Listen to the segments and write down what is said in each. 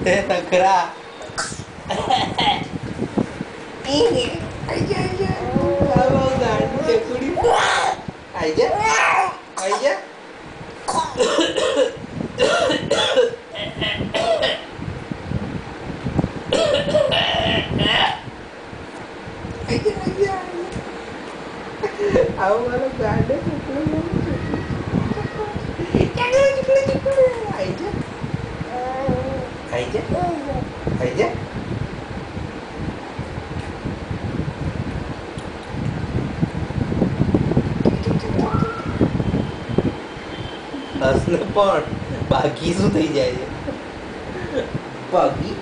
नखरा હસને પણ બાકી શું થઈ જાય છે બાકી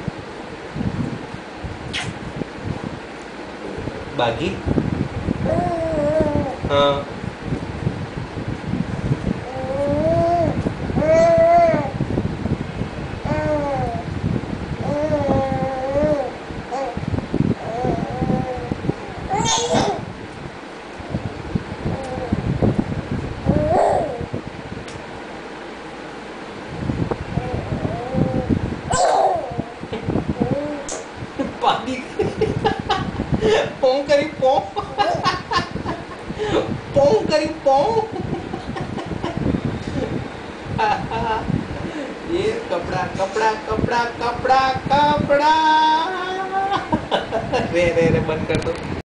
બાકી હા પોંગ કરી પોંગ પોંગ કરી પોંગ ये कपड़ा कपड़ा कपड़ा कपड़ा कपड़ा रे रे रे बंद कर दो।